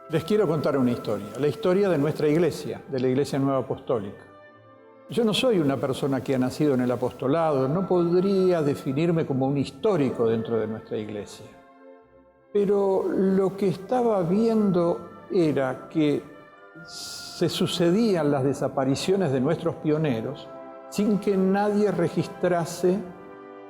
Les quiero contar una historia, la historia de nuestra iglesia, de la Iglesia Nueva Apostólica. Yo no soy una persona que ha nacido en el apostolado, no podría definirme como un histórico dentro de nuestra iglesia. Pero lo que estaba viendo era que se sucedían las desapariciones de nuestros pioneros sin que nadie registrase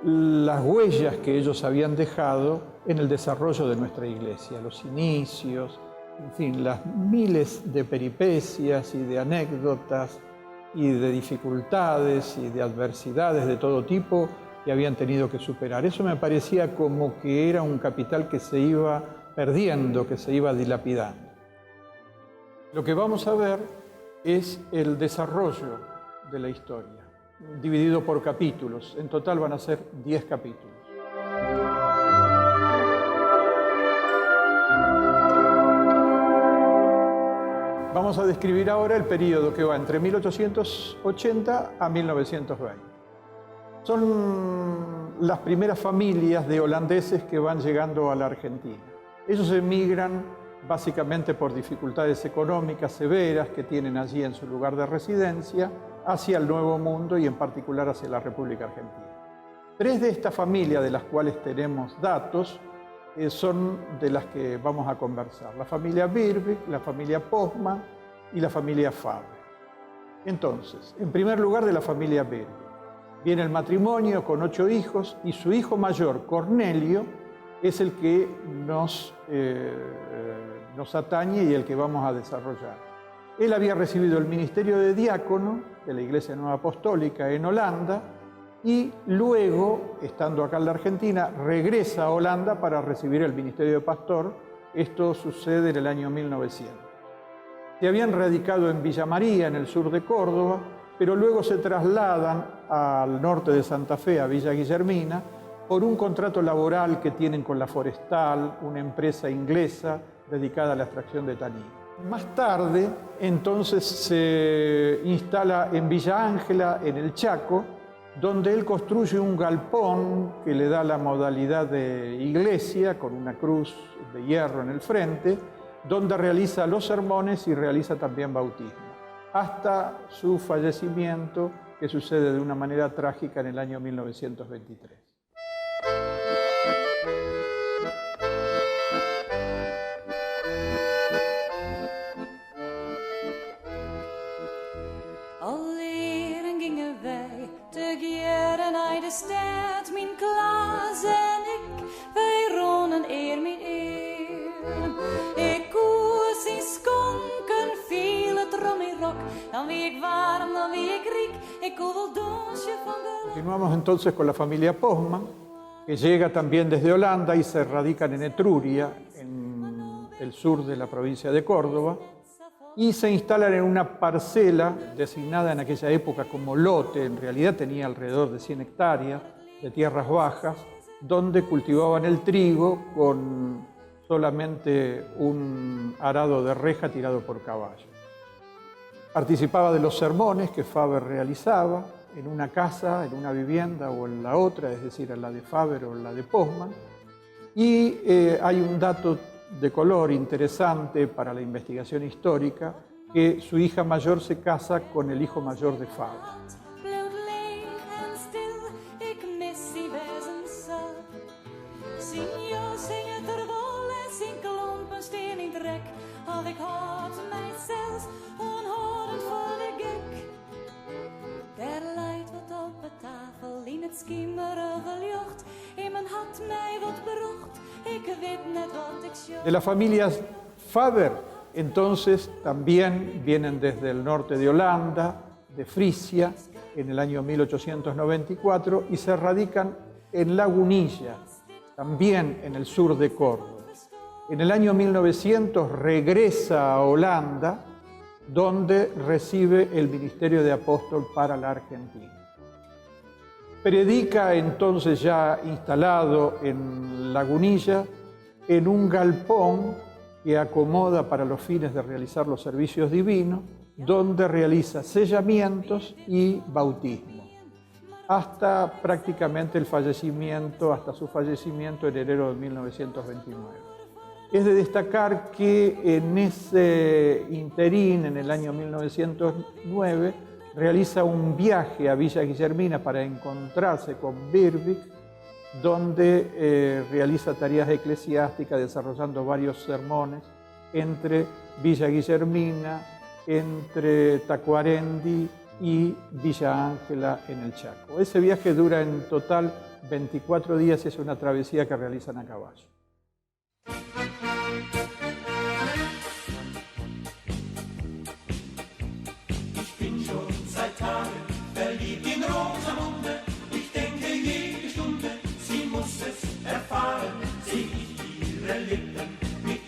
las huellas que ellos habían dejado en el desarrollo de nuestra iglesia, los inicios, en fin, las miles de peripecias y de anécdotas y de dificultades y de adversidades de todo tipo que habían tenido que superar. Eso me parecía como que era un capital que se iba perdiendo, que se iba dilapidando. Lo que vamos a ver es el desarrollo de la historia, dividido por capítulos. En total van a ser 10 capítulos. Vamos a describir ahora el periodo que va entre 1880 a 1920. Son las primeras familias de holandeses que van llegando a la Argentina. Ellos emigran básicamente por dificultades económicas severas que tienen allí en su lugar de residencia hacia el Nuevo Mundo y en particular hacia la República Argentina. 3 de estas familias de las cuales tenemos datos son de las que vamos a conversar. La familia Birkbeek, la familia Postman y la familia Faber. Entonces, en primer lugar de la familia Birkbeek. Viene el matrimonio con 8 hijos y su hijo mayor, Cornelio, es el que nos atañe y el que vamos a desarrollar. Él había recibido el ministerio de diácono de la Iglesia Nueva Apostólica en Holanda y luego, estando acá en la Argentina, regresa a Holanda para recibir el ministerio de pastor. Esto sucede en el año 1900. Se habían radicado en Villa María, en el sur de Córdoba, pero luego se trasladan al norte de Santa Fe, a Villa Guillermina, por un contrato laboral que tienen con la Forestal, una empresa inglesa dedicada a la extracción de tanino. Más tarde, entonces, se instala en Villa Ángela, en el Chaco, donde él construye un galpón que le da la modalidad de iglesia, con una cruz de hierro en el frente, donde realiza los sermones y realiza también bautismo, hasta su fallecimiento, que sucede de una manera trágica en el año 1923. De stad, mijn Klaas en ik, wij ronen eer mijn eer. Ik koos in skonken, viel het rom in rok. Dan wie ik warm, dan wie ik riek, ik koel wel donsje van geluk. Continuamos entonces con la familia Postman, que llega también desde Holanda y se radican en Etruria, en el sur de la provincia de Córdoba, y se instalan en una parcela designada en aquella época como lote, en realidad tenía alrededor de 100 hectáreas de tierras bajas, donde cultivaban el trigo con solamente un arado de reja tirado por caballo. Participaba de los sermones que Faber realizaba en una casa, en una vivienda o en la otra, es decir, en la de Faber o en la de Postman, y hay un dato de color interesante para la investigación histórica, que su hija mayor se casa con el hijo mayor de Faber. De las familias Faber, entonces, también vienen desde el norte de Holanda, de Frisia, en el año 1894, y se radican en Lagunilla, también en el sur de Córdoba. En el año 1900 regresa a Holanda, donde recibe el ministerio de apóstol para la Argentina. Predica entonces, ya instalado en Lagunilla, en un galpón que acomoda para los fines de realizar los servicios divinos, donde realiza sellamientos y bautismo, hasta prácticamente su fallecimiento en enero de 1929. Es de destacar que en ese interín, en el año 1909, realiza un viaje a Villa Guillermina para encontrarse con Birkbeck, donde realiza tareas eclesiásticas desarrollando varios sermones entre Villa Guillermina, entre Tacuarendi y Villa Ángela en el Chaco. Ese viaje dura en total 24 días y es una travesía que realizan a caballo.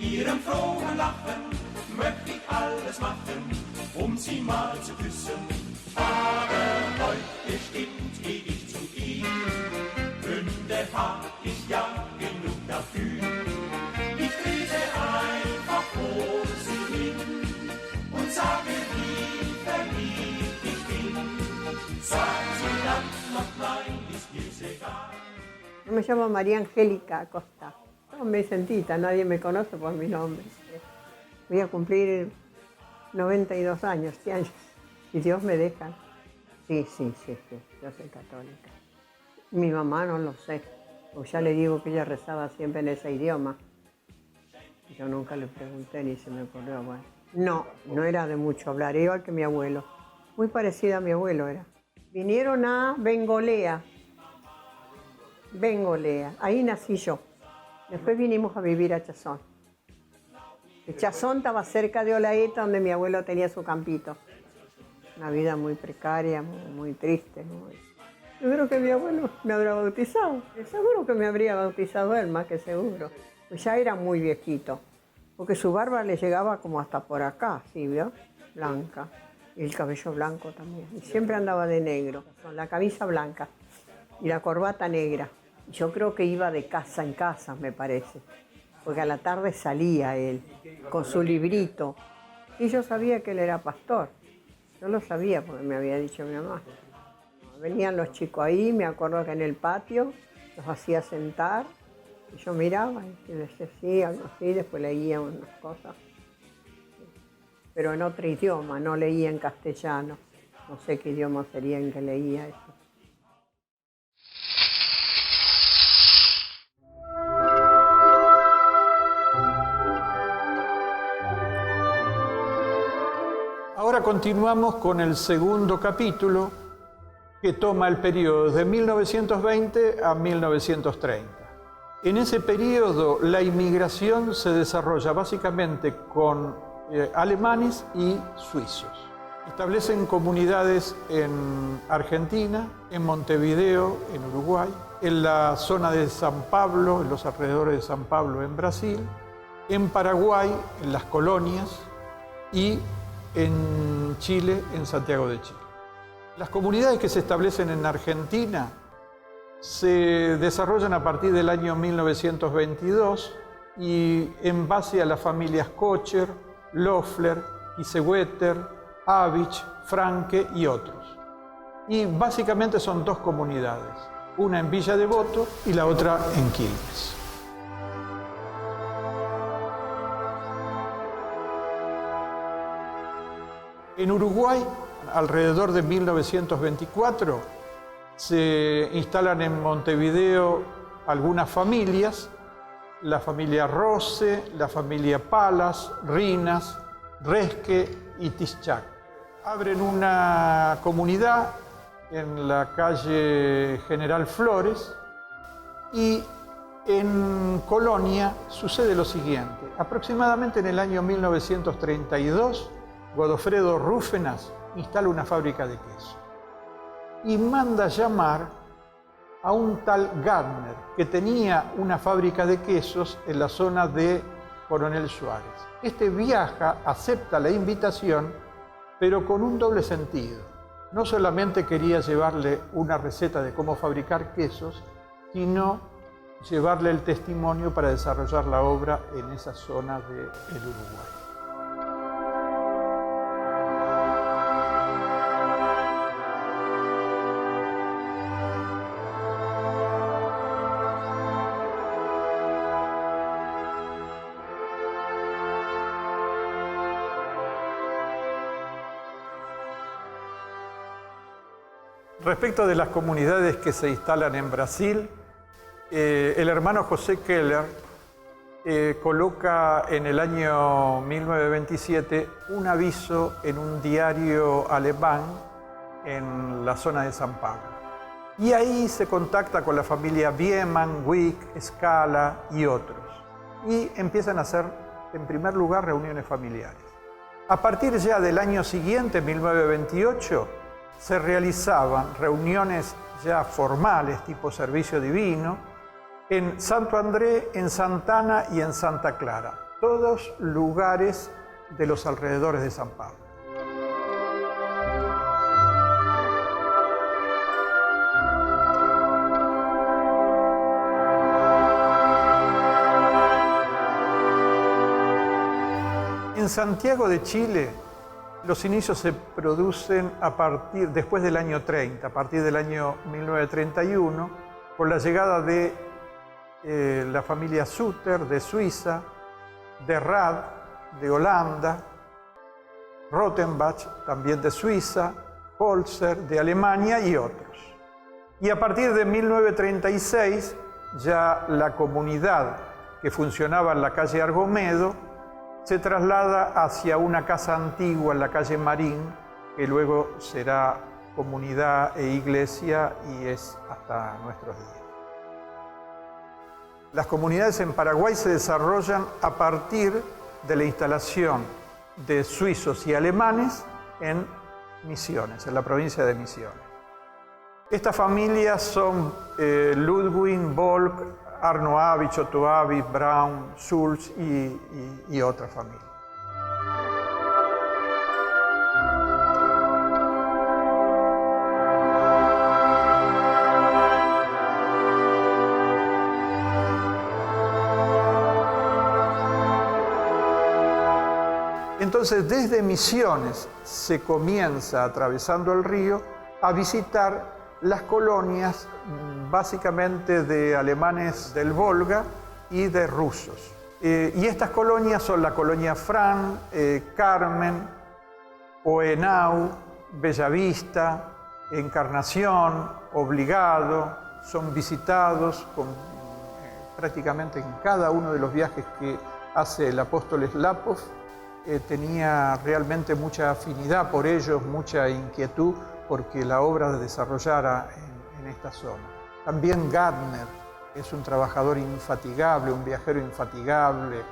Ihrem frohen Lachen möchte ich alles machen, sie mal zu küssen. Aber heute bestimmt geh ich zu ihm, Gründe hab ich ja genug dafür. Ich trete einfach vor sie hin und sage, wie verliebt ich bin. Sagt sie dann noch nein, ist mir's egal. Yo me llamo María Angélica Acosta. Me sentita, nadie me conoce por mi nombre. Voy a cumplir 92 años este año, si Dios me deja. Sí, yo soy católica. Mi mamá no lo sé, porque ya le digo que ella rezaba siempre en ese idioma. Yo nunca le pregunté ni se me ocurrió, bueno. No era de mucho hablar, igual que mi abuelo. Muy parecida a mi abuelo era. Vinieron a Bengolea, ahí nací yo. Después vinimos a vivir a Chazón. El Chazón estaba cerca de Olaeta, donde mi abuelo tenía su campito. Una vida muy precaria, muy triste. Yo creo que mi abuelo me habrá bautizado. Seguro que me habría bautizado él, más que seguro. Pues ya era muy viejito, porque su barba le llegaba como hasta por acá, ¿sí vio? Blanca. Y el cabello blanco también. Y siempre andaba de negro, con la camisa blanca y la corbata negra. Yo creo que iba de casa en casa, me parece, porque a la tarde salía él con su librito. Y yo sabía que él era pastor. Yo lo sabía porque me había dicho mi mamá. Venían los chicos ahí, me acuerdo que en el patio los hacía sentar. Y yo miraba y les decía algo así, después leía unas cosas. Pero en otro idioma, no leía en castellano. No sé qué idioma sería en que leía eso. Ahora continuamos con el segundo capítulo que toma el periodo de 1920 a 1930. En ese periodo la inmigración se desarrolla básicamente con alemanes y suizos. Establecen comunidades en Argentina, en Montevideo, en Uruguay, en la zona de San Pablo, en los alrededores de San Pablo en Brasil, en Paraguay, en las colonias y en Chile, en Santiago de Chile. Las comunidades que se establecen en Argentina se desarrollan a partir del año 1922 y en base a las familias Kocher, Loeffler, Kiesewetter, Avich, Franke y otros. Y básicamente son dos comunidades, una en Villa Devoto y la otra en Quilmes. En Uruguay, alrededor de 1924, se instalan en Montevideo algunas familias, la familia Rose, la familia Palas, Rinas, Resque y Tischak. Abren una comunidad en la calle General Flores y en Colonia sucede lo siguiente. Aproximadamente en el año 1932, Godofredo Rúfenas instala una fábrica de queso y manda llamar a un tal Gardner, que tenía una fábrica de quesos en la zona de Coronel Suárez. Este viaja, acepta la invitación, pero con un doble sentido. No solamente quería llevarle una receta de cómo fabricar quesos, sino llevarle el testimonio para desarrollar la obra en esa zona del Uruguay. Respecto de las comunidades que se instalan en Brasil, el hermano José Keller coloca en el año 1927 un aviso en un diario alemán en la zona de San Pablo. Y ahí se contacta con la familia Biemann, Wick, Scala y otros. Y empiezan a hacer, en primer lugar, reuniones familiares. A partir ya del año siguiente, 1928, se realizaban reuniones ya formales, tipo servicio divino, en Santo André, en Santana y en Santa Clara, todos lugares de los alrededores de San Pablo. En Santiago de Chile, los inicios se producen después del año 30, a partir del año 1931, con la llegada de la familia Sutter de Suiza, de Rad de Holanda, Rottenbach también de Suiza, Holzer de Alemania y otros. Y a partir de 1936, ya la comunidad que funcionaba en la calle Argomedo se traslada hacia una casa antigua en la calle Marín, que luego será comunidad e iglesia y es hasta nuestros días. Las comunidades en Paraguay se desarrollan a partir de la instalación de suizos y alemanes en Misiones, en la provincia de Misiones. Estas familias son Ludwig, Volk, Arno Avich, Otto Avich, Braun, Schulz y otras familias. Entonces, desde Misiones se comienza, atravesando el río, a visitar las colonias básicamente de alemanes del Volga y de rusos. Y estas colonias son la colonia Fran, Carmen, Oenau, Bellavista, Encarnación, Obligado. Son visitados prácticamente en cada uno de los viajes que hace el apóstol Slápov. Tenía realmente mucha afinidad por ellos, mucha inquietud porque la obra se desarrollara en esta zona. También Gardner es un trabajador infatigable, un viajero infatigable,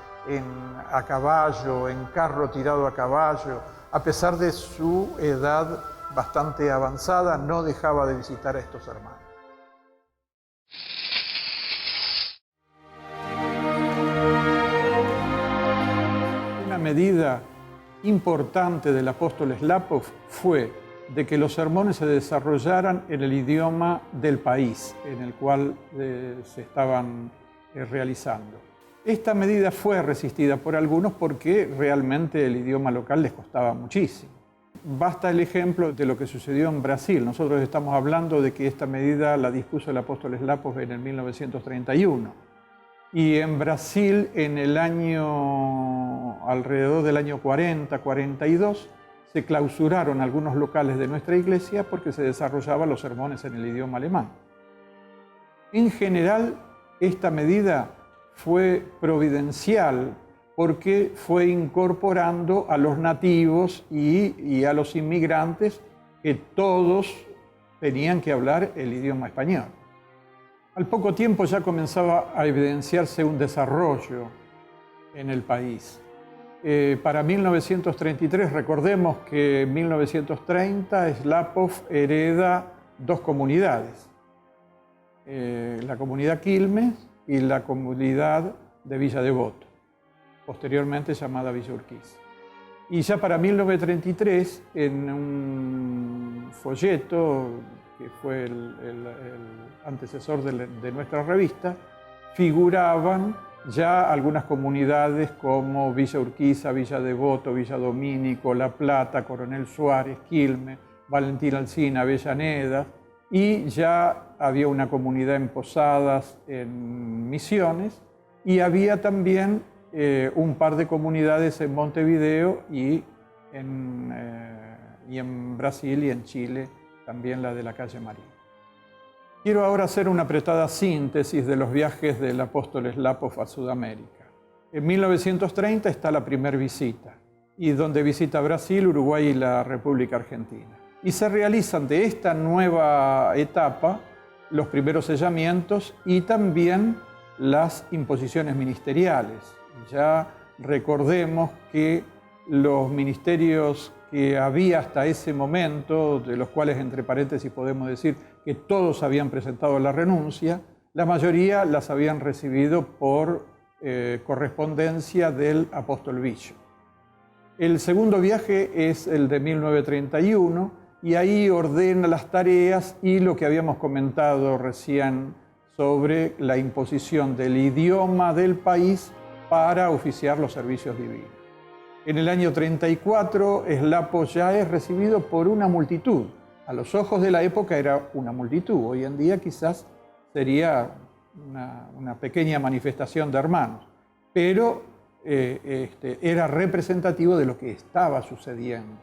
a caballo, en carro tirado a caballo. A pesar de su edad bastante avanzada, no dejaba de visitar a estos hermanos. Una medida importante del apóstol Slápov fue de que los sermones se desarrollaran en el idioma del país en el cual se estaban realizando. Esta medida fue resistida por algunos porque realmente el idioma local les costaba muchísimo. Basta el ejemplo de lo que sucedió en Brasil. Nosotros estamos hablando de que esta medida la dispuso el apóstol Slápov en el 1931. Y en Brasil, alrededor del año 40, 42, se clausuraron algunos locales de nuestra iglesia porque se desarrollaban los sermones en el idioma alemán. En general, esta medida fue providencial porque fue incorporando a los nativos y a los inmigrantes que todos tenían que hablar el idioma español. Al poco tiempo ya comenzaba a evidenciarse un desarrollo en el país. Para 1933, recordemos que en 1930 Slápov hereda dos comunidades, la comunidad Quilmes y la comunidad de Villa Devoto, posteriormente llamada Villa Urquiza. Y ya para 1933, en un folleto que fue el antecesor de nuestra revista, figuraban ya algunas comunidades como Villa Urquiza, Villa Devoto, Villa Domínico, La Plata, Coronel Suárez, Quilmes, Valentín Alsina, Avellaneda, y ya había una comunidad en Posadas, en Misiones, y había también un par de comunidades en Montevideo y en Brasil y en Chile también la de la calle María. Quiero ahora hacer una apretada síntesis de los viajes del apóstol Šlapov a Sudamérica. En 1930 está la primera visita, y donde visita Brasil, Uruguay y la República Argentina. Y se realizan de esta nueva etapa los primeros sellamientos y también las imposiciones ministeriales. Ya recordemos que los ministerios que había hasta ese momento, de los cuales entre paréntesis podemos decir que todos habían presentado la renuncia, la mayoría las habían recibido por correspondencia del apóstol Villo. El segundo viaje es el de 1931 y ahí ordena las tareas y lo que habíamos comentado recién sobre la imposición del idioma del país para oficiar los servicios divinos. En el año 34, Šlapov ya es recibido por una multitud. A los ojos de la época era una multitud. Hoy en día quizás sería una pequeña manifestación de hermanos. Pero era representativo de lo que estaba sucediendo.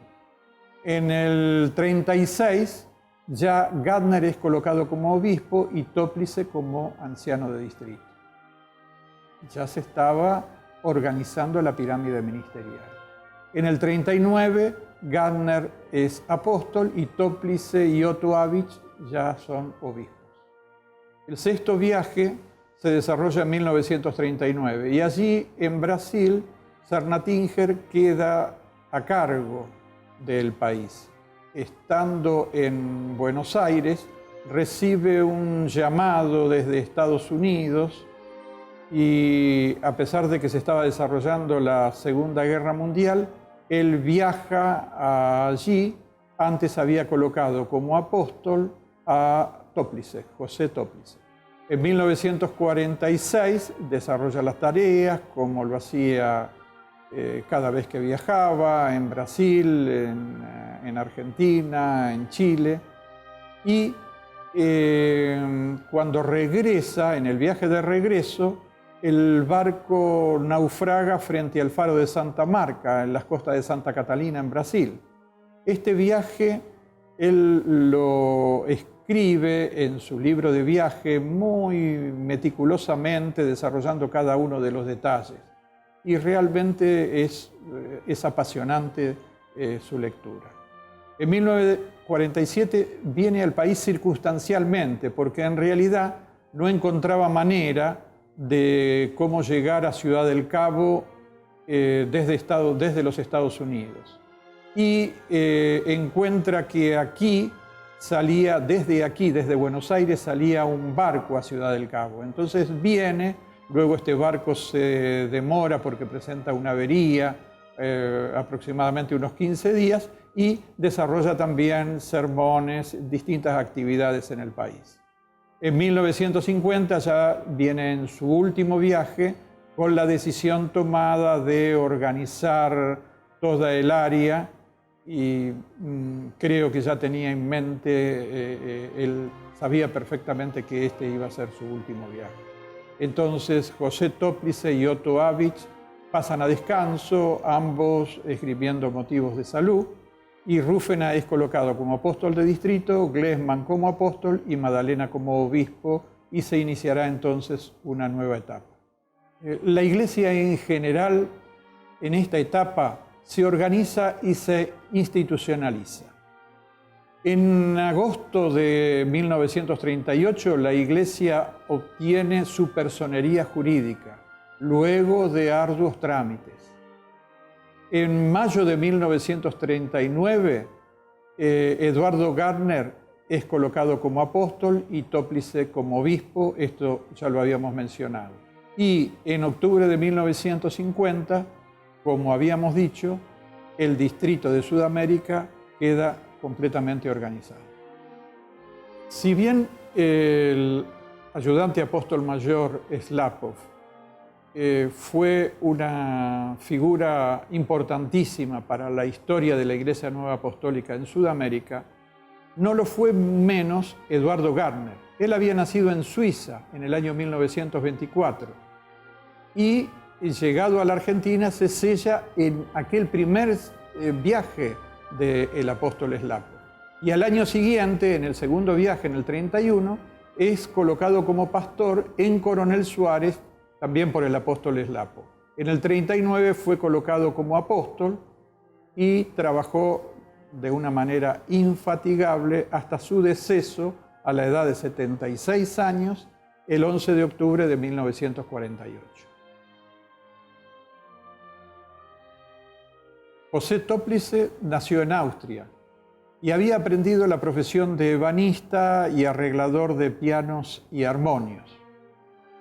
En el 36, ya Gärtner es colocado como obispo y Toplice como anciano de distrito. Ya se estaba organizando la pirámide ministerial. En el 39, Gärtner es apóstol y Toplice y Otto Abich ya son obispos. El sexto viaje se desarrolla en 1939 y allí en Brasil, Cernatinger queda a cargo del país. Estando en Buenos Aires, recibe un llamado desde Estados Unidos y a pesar de que se estaba desarrollando la Segunda Guerra Mundial, él viaja allí. Antes había colocado como apóstol a Toplice, José Toplice. En 1946 desarrolla las tareas como lo hacía cada vez que viajaba, en Brasil, en Argentina, en Chile. Y cuando regresa, en el viaje de regreso, el barco naufraga frente al faro de Santa Marca, en las costas de Santa Catalina, en Brasil. Este viaje él lo escribe en su libro de viaje muy meticulosamente, desarrollando cada uno de los detalles. Y realmente es apasionante su lectura. En 1947 viene al país circunstancialmente, porque en realidad no encontraba manera de cómo llegar a Ciudad del Cabo desde los Estados Unidos. Y encuentra que desde Buenos Aires salía un barco a Ciudad del Cabo. Entonces viene, luego este barco se demora porque presenta una avería, aproximadamente unos 15 días, y desarrolla también sermones, distintas actividades en el país. En 1950 ya viene en su último viaje con la decisión tomada de organizar toda el área y creo que ya tenía en mente, él sabía perfectamente que este iba a ser su último viaje. Entonces José Toplice y Otto Abich pasan a descanso, ambos escribiendo motivos de salud, y Rúfena es colocado como apóstol de distrito, Glesman como apóstol y Madalena como obispo, y se iniciará entonces una nueva etapa. La Iglesia en general en esta etapa se organiza y se institucionaliza. En agosto de 1938 la Iglesia obtiene su personería jurídica, luego de arduos trámites. En mayo de 1939, Eduardo Gärtner es colocado como apóstol y Toplice como obispo, esto ya lo habíamos mencionado. Y en octubre de 1950, como habíamos dicho, el distrito de Sudamérica queda completamente organizado. Si bien el ayudante apóstol mayor Šlapov fue una figura importantísima para la historia de la Iglesia Nueva Apostólica en Sudamérica, no lo fue menos Eduardo Gärtner. Él había nacido en Suiza en el año 1924 y llegado a la Argentina se sella en aquel primer viaje del apóstol Šlapov. Y al año siguiente, en el segundo viaje, en el 31, es colocado como pastor en Coronel Suárez, también por el apóstol Eslapo. En el 39 fue colocado como apóstol y trabajó de una manera infatigable hasta su deceso a la edad de 76 años, el 11 de octubre de 1948. José Toplice nació en Austria y había aprendido la profesión de ebanista y arreglador de pianos y armonios.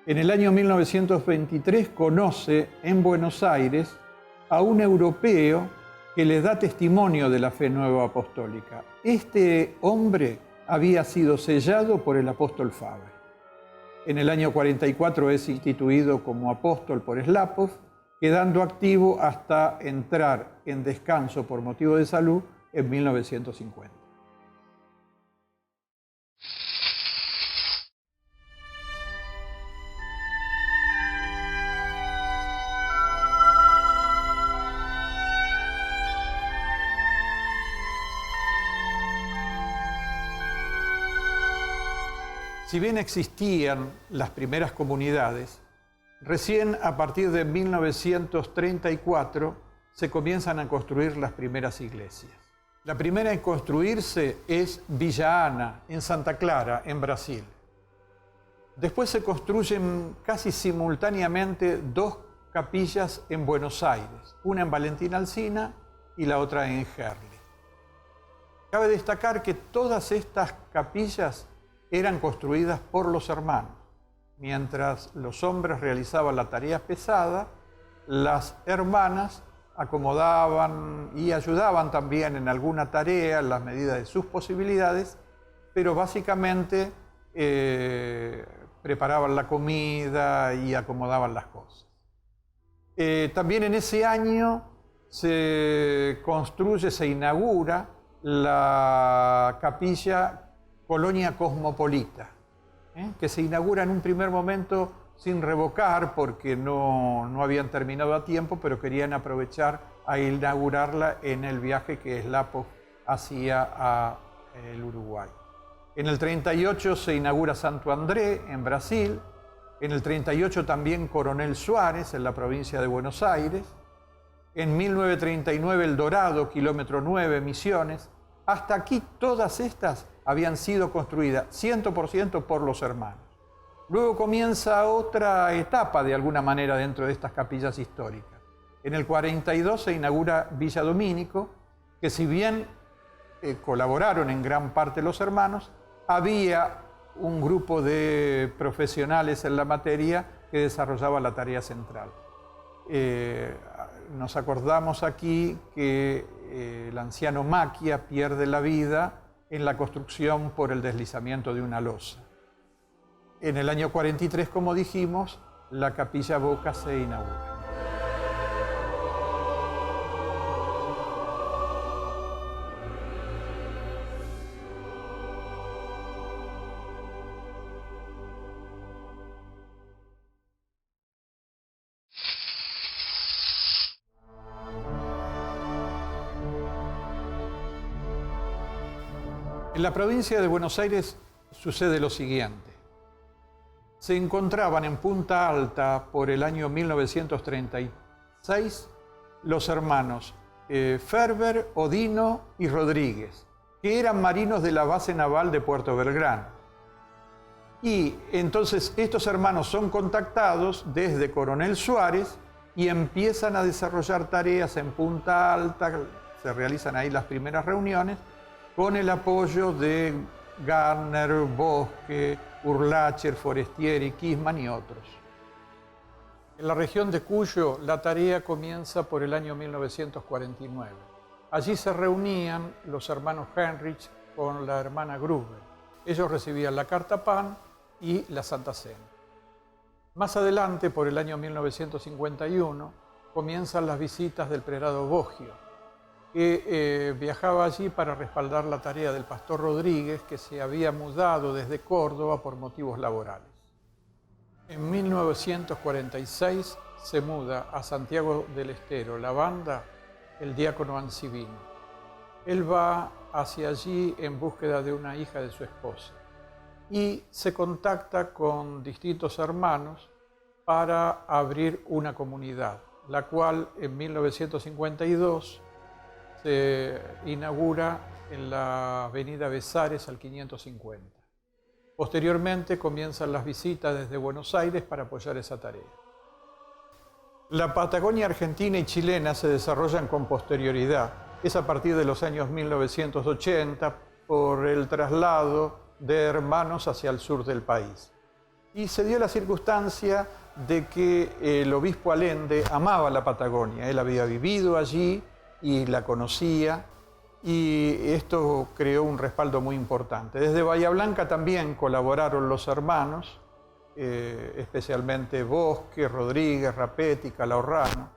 En el año 1923 conoce en Buenos Aires a un europeo que le da testimonio de la fe nueva apostólica. Este hombre había sido sellado por el apóstol Faber. En el año 44 es instituido como apóstol por Eslapov, quedando activo hasta entrar en descanso por motivo de salud en 1950. Si bien existían las primeras comunidades, recién a partir de 1934 se comienzan a construir las primeras iglesias. La primera en construirse es Villa Ana, en Santa Clara, en Brasil. Después se construyen casi simultáneamente dos capillas en Buenos Aires, una en Valentín Alsina y la otra en Herli. Cabe destacar que todas estas capillas eran construidas por los hermanos. Mientras los hombres realizaban la tarea pesada, las hermanas acomodaban y ayudaban también en alguna tarea en las medidas de sus posibilidades, pero básicamente preparaban la comida y acomodaban las cosas. También en ese año se inaugura la capilla Colonia Cosmopolita, que se inaugura en un primer momento sin revocar porque no habían terminado a tiempo, pero querían aprovechar a inaugurarla en el viaje que Eslapov hacía a el Uruguay. En el 38 se inaugura Santo André en Brasil, en el 38 también Coronel Suárez en la provincia de Buenos Aires, en 1939 El Dorado, kilómetro 9, Misiones. Hasta aquí todas estas habían sido construidas 100% por los hermanos. Luego comienza otra etapa de alguna manera dentro de estas capillas históricas. En el 42 se inaugura Villa Domínico, que si bien colaboraron en gran parte los hermanos, había un grupo de profesionales en la materia que desarrollaba la tarea central. Nos acordamos aquí que el anciano Maquia pierde la vida en la construcción por el deslizamiento de una losa. En el año 43, como dijimos, la capilla Boca se inaugura. En la provincia de Buenos Aires sucede lo siguiente. Se encontraban en Punta Alta por el año 1936 los hermanos Ferber, Odino y Rodríguez, que eran marinos de la base naval de Puerto Belgrano. Y entonces estos hermanos son contactados desde Coronel Suárez y empiezan a desarrollar tareas en Punta Alta, se realizan ahí las primeras reuniones, con el apoyo de Garner, Bosque, Urlacher, Forestieri, Kisman y otros. En la región de Cuyo, la tarea comienza por el año 1949. Allí se reunían los hermanos Heinrich con la hermana Gruber. Ellos recibían la carta pan y la Santa Cena. Más adelante, por el año 1951, comienzan las visitas del prelado Boggio, que viajaba allí para respaldar la tarea del pastor Rodríguez, que se había mudado desde Córdoba por motivos laborales. En 1946 se muda a Santiago del Estero, la banda, el diácono Ancivino. Él va hacia allí en búsqueda de una hija de su esposa y se contacta con distintos hermanos para abrir una comunidad, la cual en 1952 se inaugura en la avenida Besares al 550. Posteriormente comienzan las visitas desde Buenos Aires para apoyar esa tarea. La Patagonia argentina y chilena se desarrollan con posterioridad. Es a partir de los años 1980 por el traslado de hermanos hacia el sur del país. Y se dio la circunstancia de que el obispo Allende amaba la Patagonia. Él había vivido allí y la conocía, y esto creó un respaldo muy importante. Desde Bahía Blanca también colaboraron los hermanos, especialmente Bosque, Rodríguez, Rapetti, Calahorrano.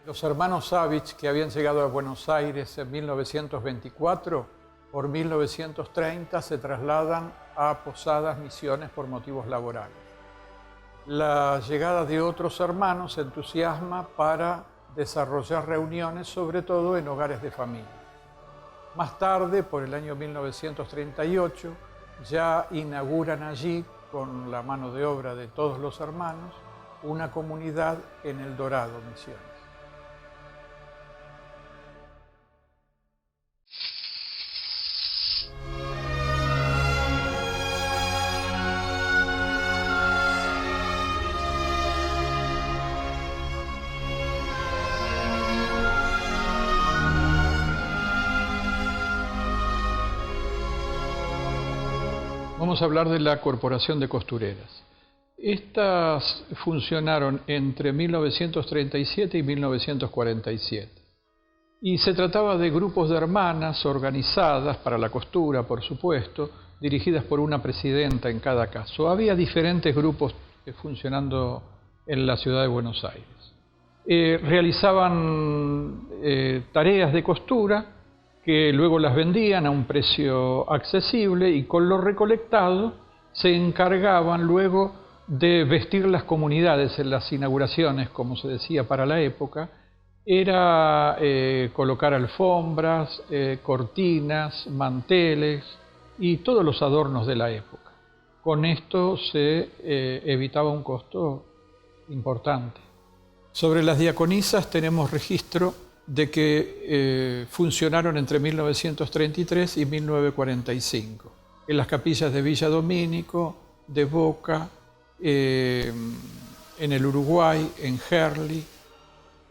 Los hermanos Savich, que habían llegado a Buenos Aires en 1924, por 1930 se trasladan a Posadas Misiones por motivos laborales. La llegada de otros hermanos entusiasma para desarrollar reuniones, sobre todo en hogares de familia. Más tarde, por el año 1938, ya inauguran allí, con la mano de obra de todos los hermanos, una comunidad en El Dorado, Misiones. Vamos a hablar de la Corporación de Costureras. Estas funcionaron entre 1937 y 1947. Y se trataba de grupos de hermanas organizadas para la costura, por supuesto, dirigidas por una presidenta en cada caso. Había diferentes grupos funcionando en la ciudad de Buenos Aires. Realizaban tareas de costura que luego las vendían a un precio accesible y con lo recolectado se encargaban luego de vestir las comunidades en las inauguraciones, como se decía para la época. Era colocar alfombras, cortinas, manteles y todos los adornos de la época. Con esto se evitaba un costo importante. Sobre las diaconisas tenemos registro de que funcionaron entre 1933 y 1945, en las capillas de Villa Domínico, de Boca, en el Uruguay, en Herli,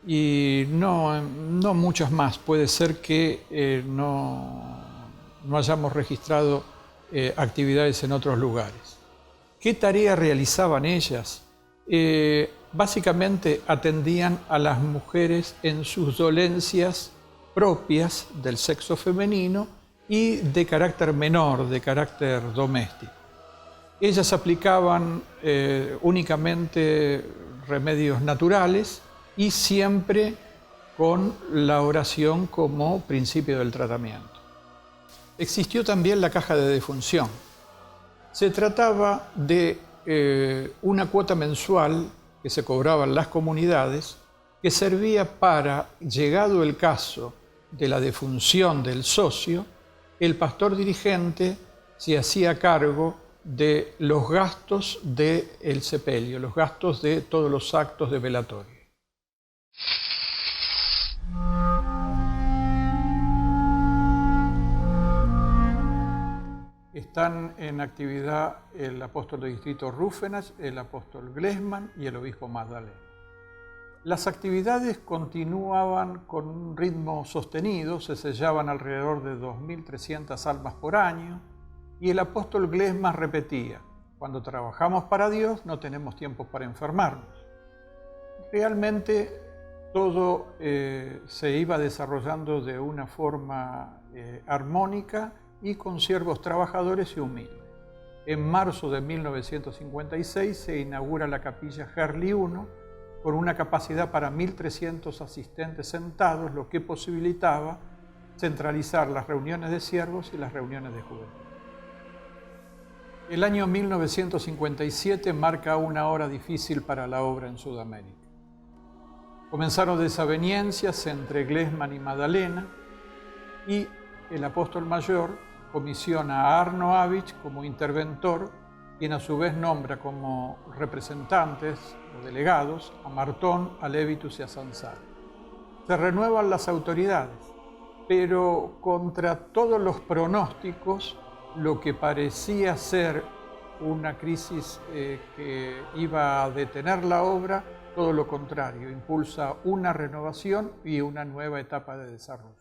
y no muchas más. Puede ser que no hayamos registrado actividades en otros lugares. ¿Qué tarea realizaban ellas? Básicamente atendían a las mujeres en sus dolencias propias del sexo femenino y de carácter menor, de carácter doméstico. Ellas aplicaban únicamente remedios naturales y siempre con la oración como principio del tratamiento. Existió también la caja de defunción. Se trataba de una cuota mensual que se cobraban las comunidades, que servía para, llegado el caso de la defunción del socio, el pastor dirigente se hacía cargo de los gastos del sepelio, los gastos de todos los actos de velatorio. Están en actividad el apóstol de distrito Rúfenas, el apóstol Glesman y el obispo Magdalena. Las actividades continuaban con un ritmo sostenido, se sellaban alrededor de 2.300 almas por año, y el apóstol Glesman repetía: cuando trabajamos para Dios no tenemos tiempo para enfermarnos. Realmente todo se iba desarrollando de una forma armónica y con siervos trabajadores y humildes. En marzo de 1956 se inaugura la capilla Herli 1 con una capacidad para 1.300 asistentes sentados, lo que posibilitaba centralizar las reuniones de siervos y las reuniones de juventud. El año 1957 marca una hora difícil para la obra en Sudamérica. Comenzaron desavenencias entre Glesman y Magdalena y el apóstol mayor comisiona a Arno Avich como interventor, quien a su vez nombra como representantes o delegados a Martón, a Levitus y a Sansal. Se renuevan las autoridades, pero contra todos los pronósticos, lo que parecía ser una crisis que iba a detener la obra, todo lo contrario, impulsa una renovación y una nueva etapa de desarrollo.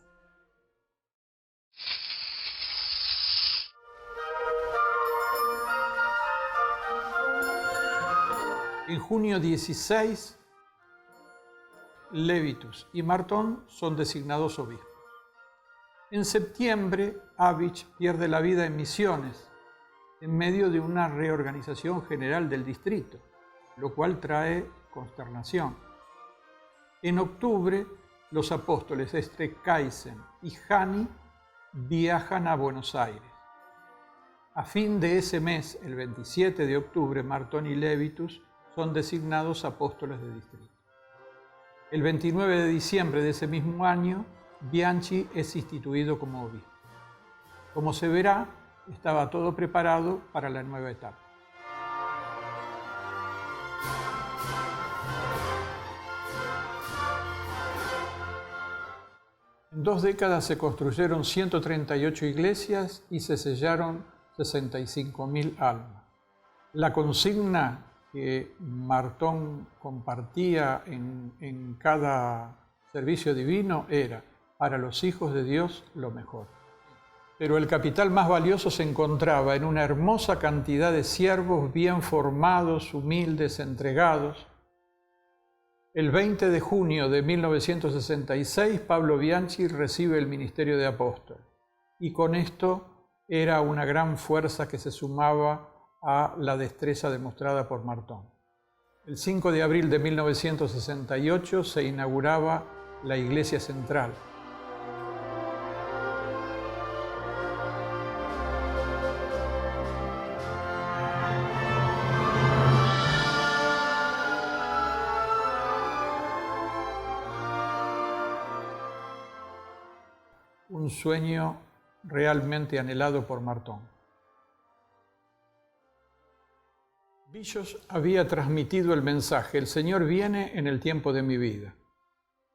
En junio 16, Levitus y Martón son designados obispos. En septiembre, Avich pierde la vida en Misiones, en medio de una reorganización general del distrito, lo cual trae consternación. En octubre, los apóstoles Streckheisen y Hani viajan a Buenos Aires. A fin de ese mes, el 27 de octubre, Martón y Levitus son designados apóstoles de distrito. El 29 de diciembre de ese mismo año, Bianchi es instituido como obispo. Como se verá, estaba todo preparado para la nueva etapa. En 2 décadas se construyeron 138 iglesias y se sellaron 65.000 almas. La consigna que Martón compartía en cada servicio divino era: para los hijos de Dios lo mejor. Pero el capital más valioso se encontraba en una hermosa cantidad de siervos bien formados, humildes, entregados. El 20 de junio de 1966, Pablo Bianchi recibe el ministerio de apóstol, y con esto era una gran fuerza que se sumaba a la destreza demostrada por Martón. El 5 de abril de 1968 se inauguraba la iglesia central. Un sueño realmente anhelado por Martón. Billos había transmitido el mensaje: el Señor viene en el tiempo de mi vida,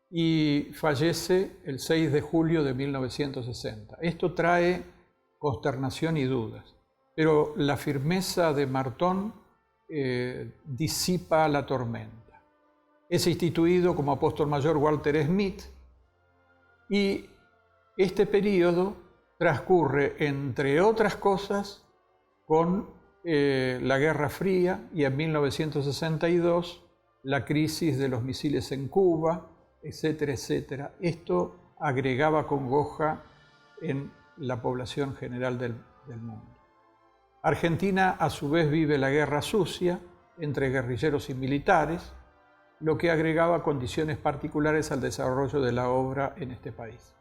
y fallece el 6 de julio de 1960. Esto trae consternación y dudas, pero la firmeza de Martón disipa la tormenta. Es instituido como apóstol mayor Walter Smith, y este periodo transcurre, entre otras cosas, con la Guerra Fría, y en 1962 la crisis de los misiles en Cuba, etcétera, etcétera. Esto agregaba congoja en la población general del mundo. Argentina, a su vez, vive la Guerra Sucia entre guerrilleros y militares, lo que agregaba condiciones particulares al desarrollo de la obra en este país.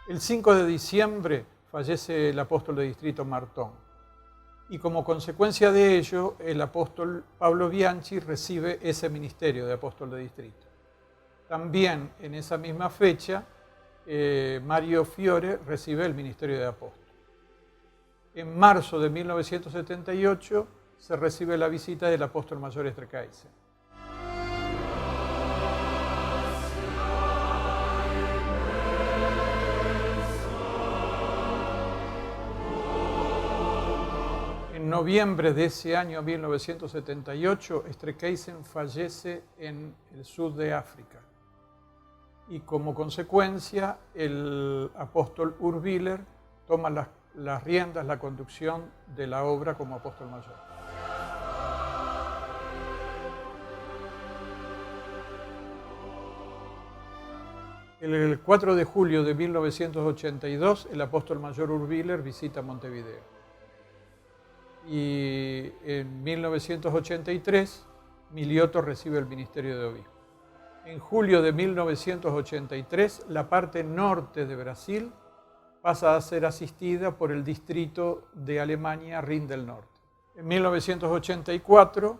El 5 de diciembre fallece el apóstol de distrito Martón, y como consecuencia de ello, el apóstol Pablo Bianchi recibe ese ministerio de apóstol de distrito. También en esa misma fecha, Mario Fiore recibe el ministerio de apóstol. En marzo de 1978 se recibe la visita del apóstol mayor Streckheisen. En noviembre de ese año 1978, Streckheisen fallece en el sur de África, y como consecuencia el apóstol Urbiler toma las riendas, la conducción de la obra como apóstol mayor. El 4 de julio de 1982, el apóstol mayor Urbiler visita Montevideo. Y en 1983, Milioto recibe el ministerio de obispo. En julio de 1983, la parte norte de Brasil pasa a ser asistida por el distrito de Alemania Rin del Norte. En 1984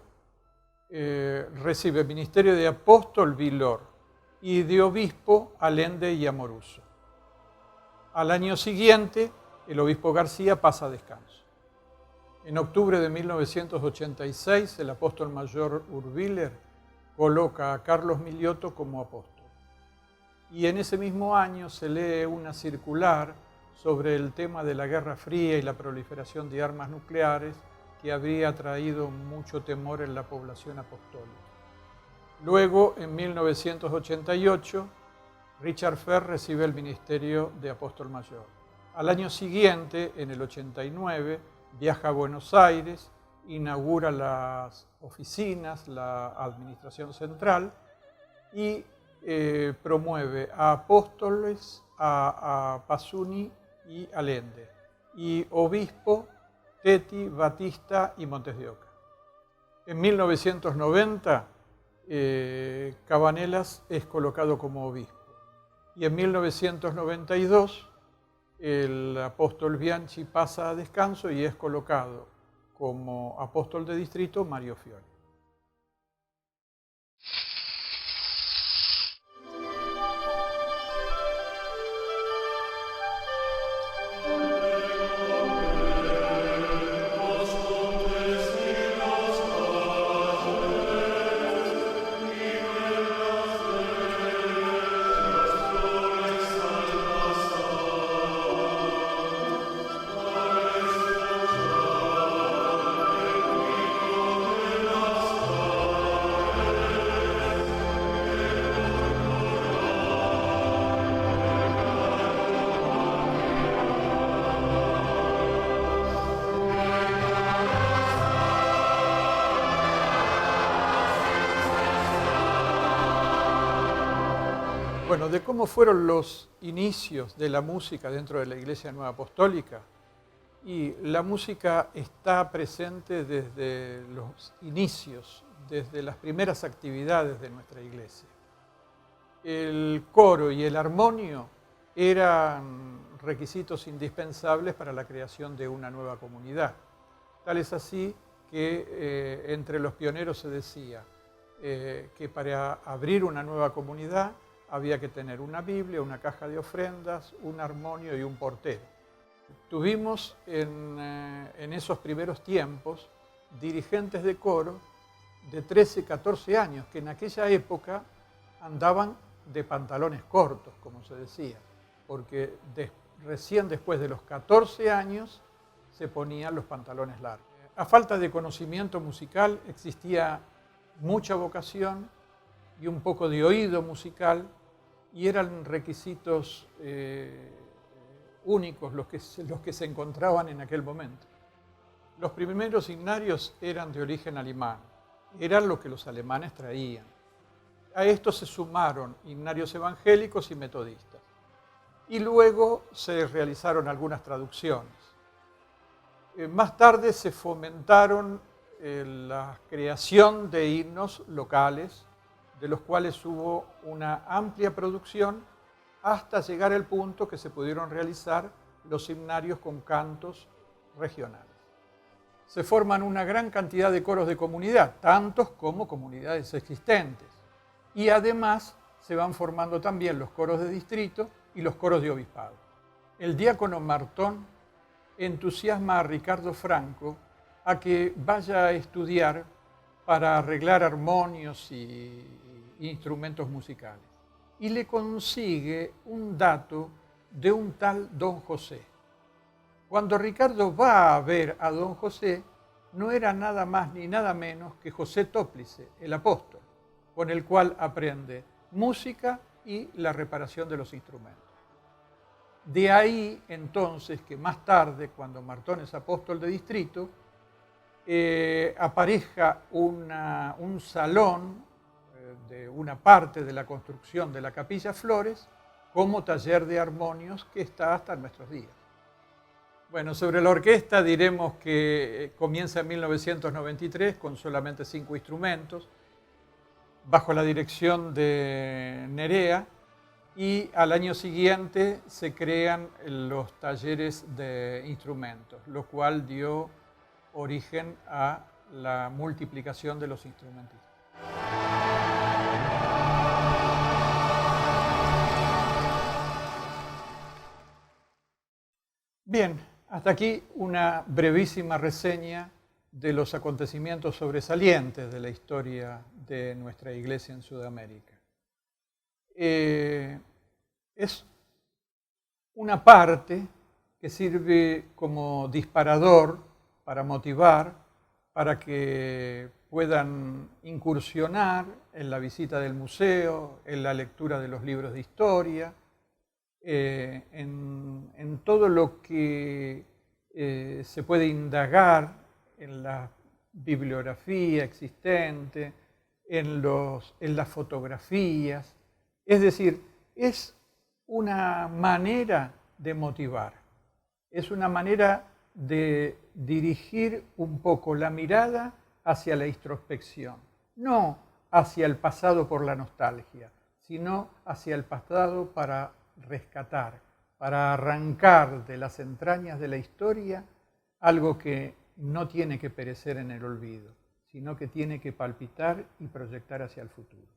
recibe el ministerio de apóstol Vilor y de obispo Allende y Amoruso. Al año siguiente, el obispo García pasa a descanso. En octubre de 1986, el apóstol mayor Urbiler coloca a Carlos Miliotto como apóstol. Y en ese mismo año se lee una circular sobre el tema de la Guerra Fría y la proliferación de armas nucleares que habría traído mucho temor en la población apostólica. Luego, en 1988, Richard Ferr recibe el ministerio de apóstol mayor. Al año siguiente, en el 89, viaja a Buenos Aires, inaugura las oficinas, la administración central y promueve a apóstoles, a Pasuni y Allende, y obispo Teti, Batista y Montes de Oca. En 1990, Cabanelas es colocado como obispo. Y en 1992, el apóstol Bianchi pasa a descanso y es colocado como apóstol de distrito Mario Fiore. Bueno, de cómo fueron los inicios de la música dentro de la Iglesia Nueva Apostólica. Y la música está presente desde los inicios, desde las primeras actividades de nuestra iglesia. El coro y el armonio eran requisitos indispensables para la creación de una nueva comunidad. Tal es así que entre los pioneros se decía que para abrir una nueva comunidad había que tener una Biblia, una caja de ofrendas, un armonio y un portero. Tuvimos en esos primeros tiempos dirigentes de coro de 13, 14 años, que en aquella época andaban de pantalones cortos, como se decía, porque recién después de los 14 años se ponían los pantalones largos. A falta de conocimiento musical existía mucha vocación y un poco de oído musical, y eran requisitos únicos los que se encontraban en aquel momento. Los primeros himnarios eran de origen alemán, eran lo que los alemanes traían. A esto se sumaron himnarios evangélicos y metodistas. Y luego se realizaron algunas traducciones. Más tarde se fomentaron la creación de himnos locales, de los cuales hubo una amplia producción hasta llegar al punto que se pudieron realizar los himnarios con cantos regionales. Se forman una gran cantidad de coros de comunidad, tantos como comunidades existentes. Y además se van formando también los coros de distrito y los coros de obispado. El diácono Martón entusiasma a Ricardo Franco a que vaya a estudiar para arreglar armonios y instrumentos musicales. Y le consigue un dato de un tal Don José. Cuando Ricardo va a ver a Don José, no era nada más ni nada menos que José Tóplice, el apóstol, con el cual aprende música y la reparación de los instrumentos. De ahí entonces que más tarde, cuando Martón es apóstol de distrito, aparezca un salón de una parte de la construcción de la Capilla Flores como taller de armonios que está hasta nuestros días. Bueno, sobre la orquesta diremos que comienza en 1993 con solamente 5 instrumentos, bajo la dirección de Nerea, y al año siguiente se crean los talleres de instrumentos, lo cual dio origen a la multiplicación de los instrumentistas. Bien, hasta aquí una brevísima reseña de los acontecimientos sobresalientes de la historia de nuestra Iglesia en Sudamérica. Es una parte que sirve como disparador para motivar, para que puedan incursionar en la visita del museo, en la lectura de los libros de historia, en todo lo que se puede indagar en la bibliografía existente, en las fotografías. Es decir, es una manera de motivar, es una manera de dirigir un poco la mirada hacia la introspección, no hacia el pasado por la nostalgia, sino hacia el pasado para rescatar, para arrancar de las entrañas de la historia algo que no tiene que perecer en el olvido, sino que tiene que palpitar y proyectar hacia el futuro.